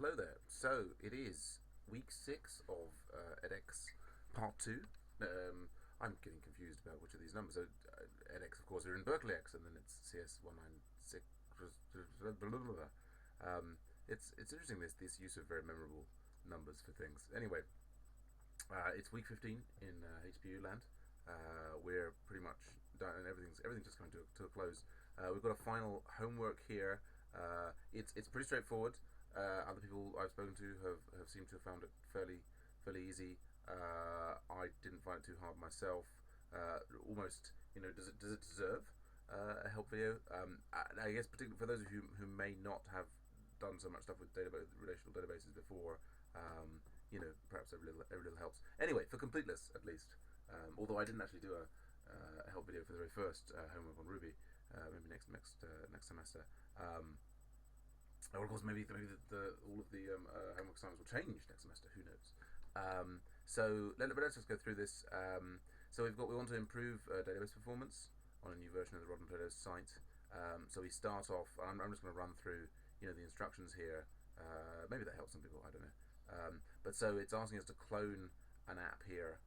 hello there. So it is week 6 of edX part 2. I'm getting confused about which of these numbers. So edX, of course, are in Berkeley X, and then it's CS169. It's interesting this use of very memorable numbers for things. Anyway, it's week 15 in HW land. We're pretty much done, and everything's just coming to a close. We've got a final homework here. It's pretty straightforward. Other people I've spoken to have seemed to have found it fairly easy. I didn't find it too hard myself. Almost, does it deserve a help video? I guess particularly for those of you who may not have done so much stuff with relational databases before, perhaps every little helps. Anyway, for completeness at least. Although I didn't actually do a help video for the very first homework on Ruby, maybe next semester. Or of course, maybe all of the homework assignments will change next semester. Who knows? So let's just go through this. So we want to improve database performance on a new version of the Rotten Potatoes site. So we start off. I'm just going to run through the instructions here. Maybe that helps some people. I don't know. But so it's asking us to clone an app here.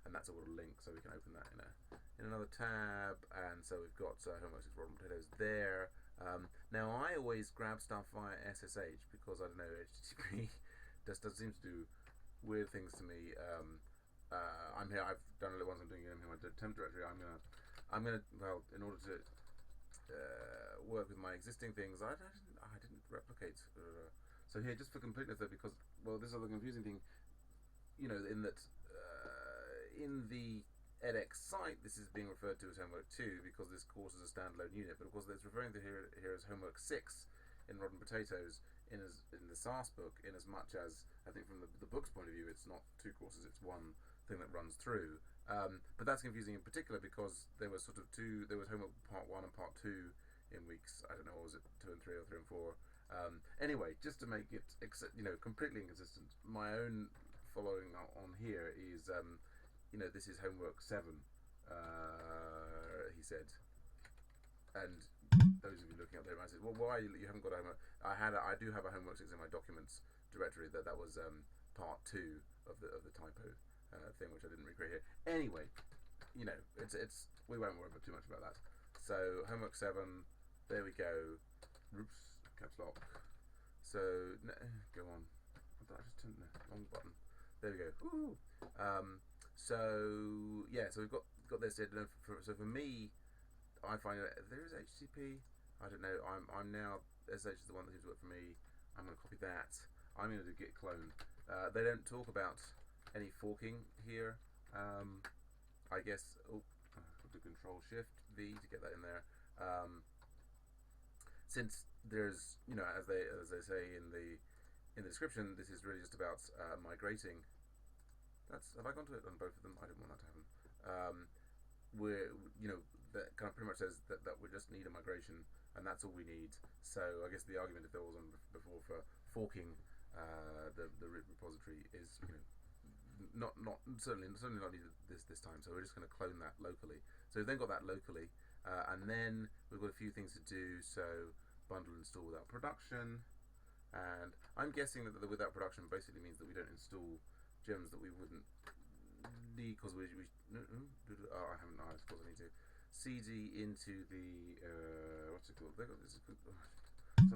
And that's a little link, so we can open that in another tab. And so we've got homework 6 Rotten Potatoes there. Now I always grab stuff via SSH because I don't know, HTTP just seems to do weird things to me. I'm here. I've done it once. I'm doing it in my temp directory. I'm gonna well, in order to work with my existing things, I didn't replicate. So here, just for completeness, though, because this other confusing thing, in that in the edX site, this is being referred to as homework 2 because this course is a standalone unit. But of course, it's referring to here as homework 6 in Rotten Potatoes in the SaaS book. In as much as I think from the book's point of view, it's not 2 courses; it's one thing that runs through. But that's confusing in particular because there was there was homework part 1 and part 2 in weeks. I don't know, was it 2 and 3 or 3 and 4? Anyway, just to make it completely inconsistent, my own following on here is this is homework 7, he said, and those of you looking up there might say, well, why you haven't got a homework? I do have a homework 6 in my documents directory. That was part 2 of the typo thing, which I didn't recreate here. Anyway, it's we won't worry too much about that. So homework 7, there we go. Oops, caps lock. So go on. I just turned the wrong button. There we go. Woo! So we've got this. So for me, I find that there is HTTP. I don't know. I'm now SH is the one that seems to work for me. I'm going to copy that. I'm going to do git clone. They don't talk about any forking here. I guess. I'll do Control Shift V to get that in there. Since there's as they say in the description, this is really just about migrating. Have I gone to it on both of them? I didn't want that to happen. That kind of pretty much says that we just need a migration, and that's all we need. So I guess the argument, if there was one before, for forking the root repository is certainly not needed this time. So we're just going to clone that locally. So we've then got that locally, and then we've got a few things to do. So bundle install without production, and I'm guessing that the without production basically means that we don't install gems that we wouldn't need because I haven't. I suppose I need to cd into the what's it called? Let's have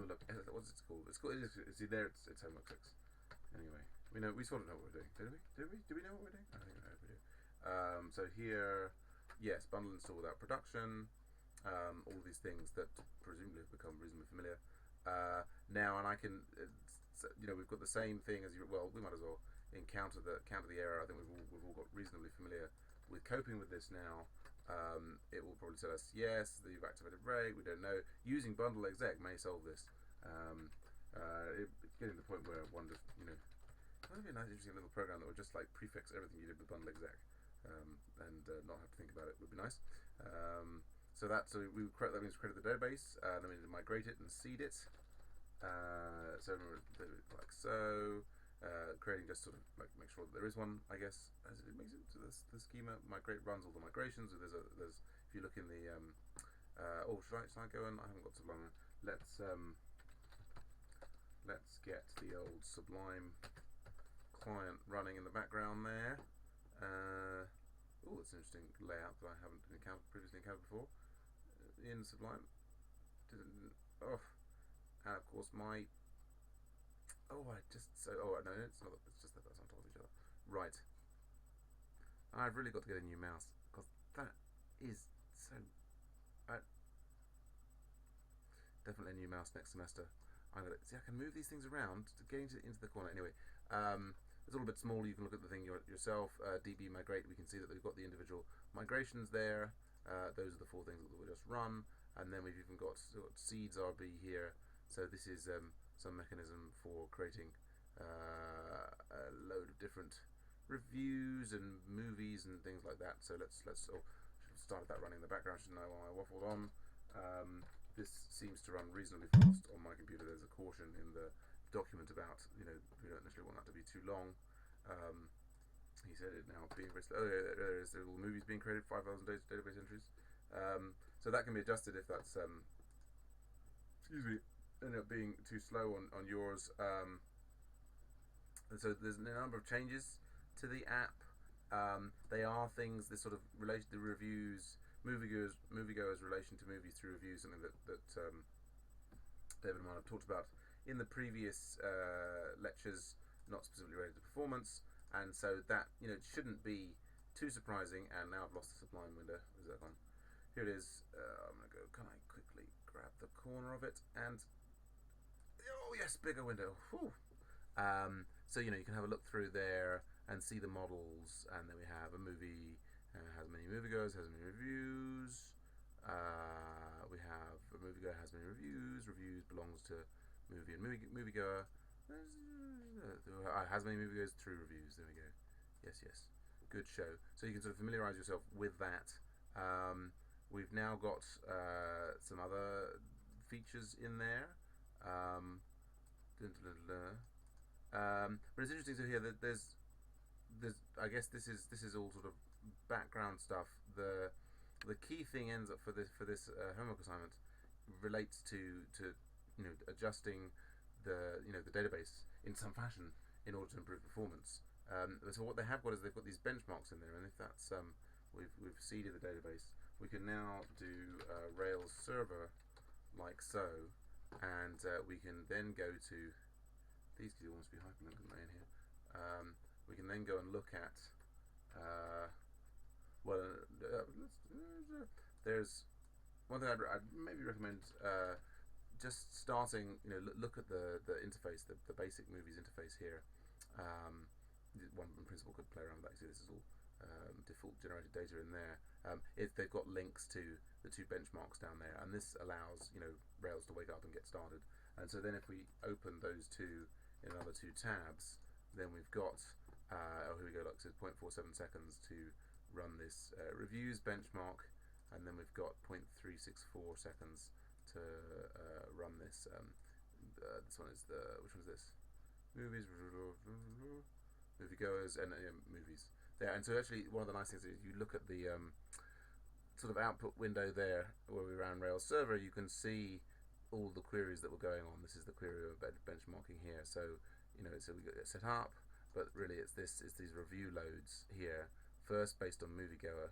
a look. What's it called? See there. It's homework 6. Anyway, we sort of know what we're doing. Did we know what we're doing? I think we know. So here, yes, bundle install without production. All these things that presumably have become reasonably familiar now, and I can. We've got the same thing as we might as well counter the error. I think we've all got reasonably familiar with coping with this now. It will probably tell us yes, that you've activated rate. We don't know. Using bundle exec may solve this. It's getting to the point where one just that would be a nice interesting little program that would just like prefix everything you did with bundle exec and not have to think about it. Would be nice. So that means we created the database. Then we need to migrate it and seed it. So like so. Creating just sort of like make sure that there is one, I guess, as it makes it to the schema. Migrate runs all the migrations. So there's if you look in the should I go on? I haven't got so long. Let's get the old Sublime client running in the background there. Oh, it's an interesting layout that I haven't previously encountered before in Sublime. And of course my no, it's not. It's just that that's on top of each other. Right. I've really got to get a new mouse because that is so. Definitely a new mouse next semester. I can move these things around to get into the corner. Anyway, it's a little bit smaller. You can look at the thing yourself. DB migrate. We can see that we've got the individual migrations there. Those are the 4 things that we'll just run, and then we've even got seeds RB here. So this is some mechanism for creating a load of different reviews and movies and things like that. So let's should have started that running in the background, shouldn't I, while I waffled on. This seems to run reasonably fast on my computer. There's a caution in the document about, we don't necessarily want that to be too long. He said it now being very slow. There's little movies being created, 5,000 database entries. So that can be adjusted if that's end up being too slow on yours. And so there's a number of changes to the app. They are things that sort of relate to the reviews, moviegoers' relation to movies through reviews, something that David and I have talked about in the previous lectures, not specifically related to performance, and so that it shouldn't be too surprising. And now I've lost the Sublime window. Where's that gone? Here it is. I'm gonna go. Can I quickly grab the corner of it? And oh yes, bigger window. Whew. So you can have a look through there and see the models, and then we have a movie. Has many moviegoers, has many reviews. We have a moviegoer has many reviews. Reviews belongs to movie and moviegoer. Has many moviegoers through reviews. There we go. Yes. Good show. So you can sort of familiarise yourself with that. We've now got some other features in there. But it's interesting to hear that there's. I guess this is all sort of background stuff. The key thing ends up for this homework assignment relates to adjusting the database in some fashion in order to improve performance. So what they have got is they've got these benchmarks in there, and if that's we've seeded the database, we can now do Rails server like so, and we can then go to these could almost be hyperlinked in here. We can then go and look at there's one thing I'd maybe recommend just starting, look at the interface, the basic movies interface here. One in principle could play around with that. See, this is all default generated data in there. If they've got links to the 2 benchmarks down there, and this allows Rails to wake up and get started. And so then if we open those 2 in another 2 tabs, then we've got here we go, like, so 0.47 seconds to run this reviews benchmark, and then we've got 0.364 seconds to run this. This one is which one is this? Movies, moviegoers, and movies. There, and so actually one of the nice things is you look at the sort of output window there where we ran Rails server, you can see all the queries that were going on. This is the query of benchmarking here. So so we get it set up. But really, it's these review loads here. First, based on moviegoer,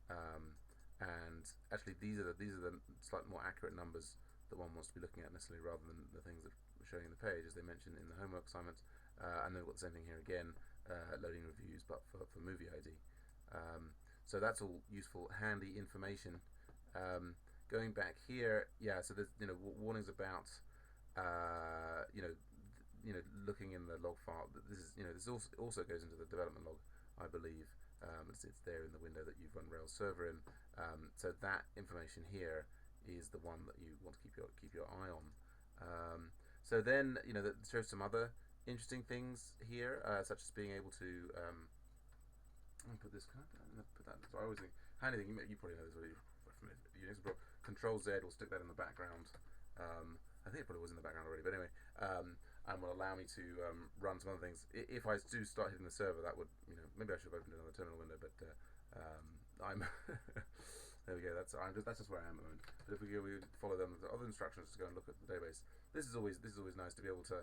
and actually these are the slightly more accurate numbers that one wants to be looking at necessarily, rather than the things that we're showing in the page, as they mentioned in the homework assignment. And then we've got the same thing here again, loading reviews, but for movie ID. So that's all useful, handy information. Going back here, so there's warnings about looking in the log file. This is this also goes into the development log, I believe. It's there in the window that you've run Rails server in. So that information here is the one that you want to keep your eye on. So then that shows some other interesting things here, such as being able to put this put that. So I always think handy thing. You probably know this already from Unix, but Control Z will stick that in the background. I think it probably was in the background already, but anyway. And will allow me to run some other things. If I do start hitting the server, that would, maybe I should have opened another terminal window, but I'm there we go. That's just where I am at the moment. But if we follow them, the other instructions to go and look at the database. This is always nice to be able to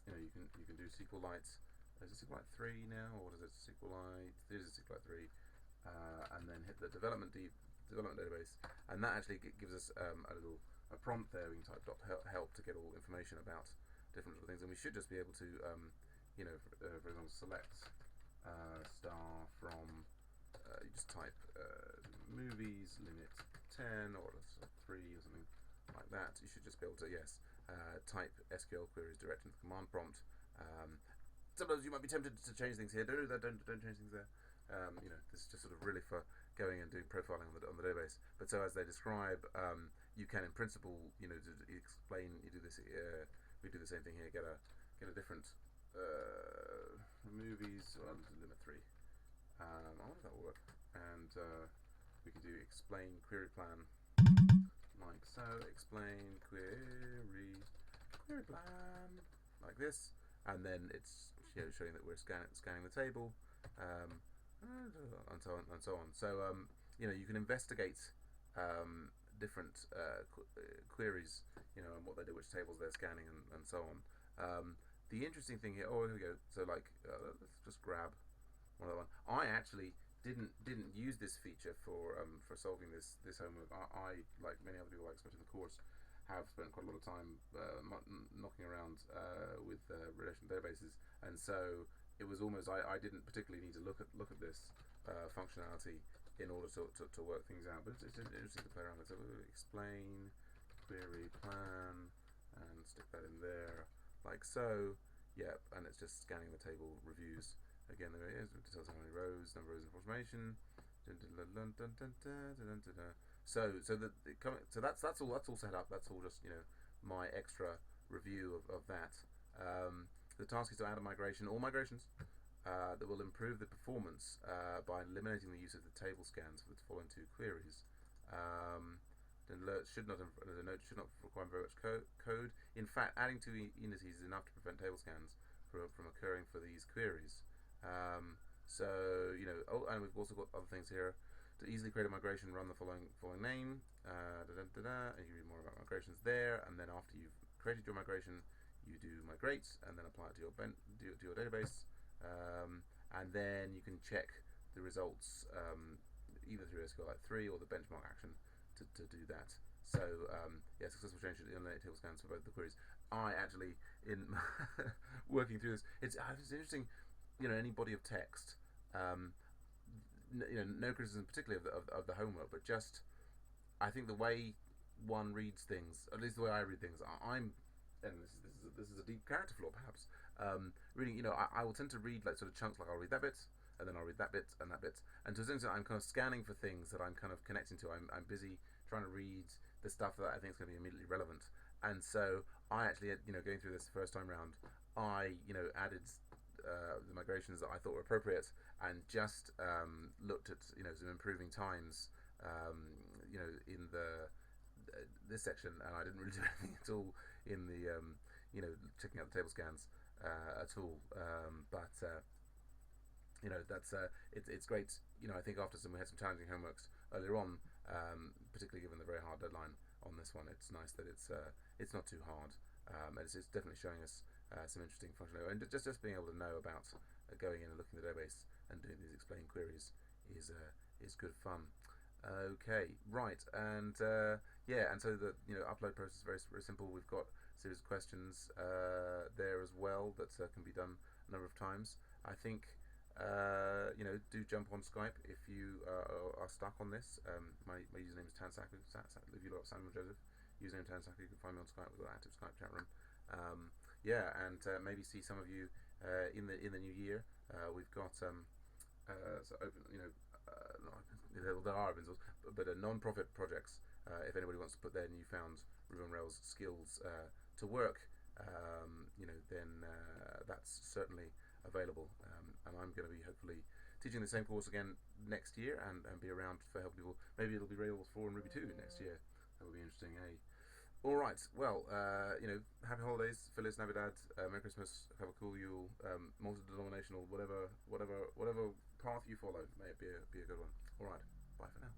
You can do SQLite. Is it SQLite 3 now, or what is it? SQLite. It is SQLite 3, and then hit the development database, and that actually gives us a prompt there. We can type .help to get all information about different things, and we should just be able to, for example, select star from. You just type movies limit 10 or 3 or something like that. You should just be able to type SQL queries direct into the command prompt. Sometimes you might be tempted to change things here. Don't do that. Don't change things there. This is just sort of really for going and doing profiling on the database. But so as they describe, you can in principle, explain. You do this. We do the same thing here. Get a different movies. Well, limit 3. I wonder if that will work. And we can do explain query plan like so. Explain query plan like this, and then it's showing that we're scanning the table, and so on. So you can investigate different queries, and what they do, which tables they're scanning, and so on. The interesting thing here. Oh, here we go. So let's just grab one of the one. I actually didn't use this feature for solving this homework. I like many other people I expect in the course have spent quite a lot of time knocking around with relational databases, and so it was almost I didn't particularly need to look at this functionality in order to work things out. But it's interesting to play around with. So explain query plan and stick that in there like so. Yep, and it's just scanning the table reviews. Again, there it is. It tells how many rows, number of rows of information. So that's all set up. That's all just my extra review of that. The task is to add a migration, all migrations that will improve the performance by eliminating the use of the table scans for the following 2 queries. The note should not require very much code. In fact, adding 2 indices is enough to prevent table scans from occurring for these queries. And we've also got other things here. To easily create a migration, run the following name, and you can read more about migrations there. And then after you've created your migration, you do migrate, and then apply it to your database. And then you can check the results either through SQLite 3 or the benchmark action to do that. So successful change should eliminate table scans for both the queries. I actually, in working through this, it's interesting. Any body of text. No criticism particularly of the homework, but just I think the way one reads things, at least the way I read things, and this is a deep character flaw perhaps. Reading, I will tend to read like sort of chunks, like I'll read that bit, and then I'll read that bit and that bit, and to a certain extent I'm kind of scanning for things that I'm kind of connecting to. I'm busy trying to read the stuff that I think is going to be immediately relevant, and so I actually, going through this the first time round, I added the migrations that I thought were appropriate, and just looked at some improving times in this section, and I didn't really do anything at all in the checking out the table scans at all. But that's it's great. I think after we had some challenging homeworks earlier on, particularly given the very hard deadline on this one, it's nice that it's not too hard. And it's definitely showing us some interesting functionality, and just being able to know about going in and looking at the database and doing these explain queries is good fun. Okay, right, and and so the upload process is very, very simple. We've got a series of questions there as well that can be done a number of times. I think do jump on Skype if you are stuck on this. My username is Tansaku. If you look up Samuel Joseph, username Tansaku, you can find me on Skype. We've got an active Skype chat room. And maybe see some of you in the new year. We've got so open, there are open source, but non-profit projects. If anybody wants to put their newfound Ruby on Rails skills to work, then that's certainly available. And I'm going to be hopefully teaching the same course again next year, and be around for helping people. Maybe it'll be Rails 4 and Ruby 2 next year. That would be interesting, eh? All right. Well, happy holidays, Feliz Navidad, Merry Christmas, have a cool Yule, multi-denominational, whatever path you follow, may it be a good one. All right. Bye for now.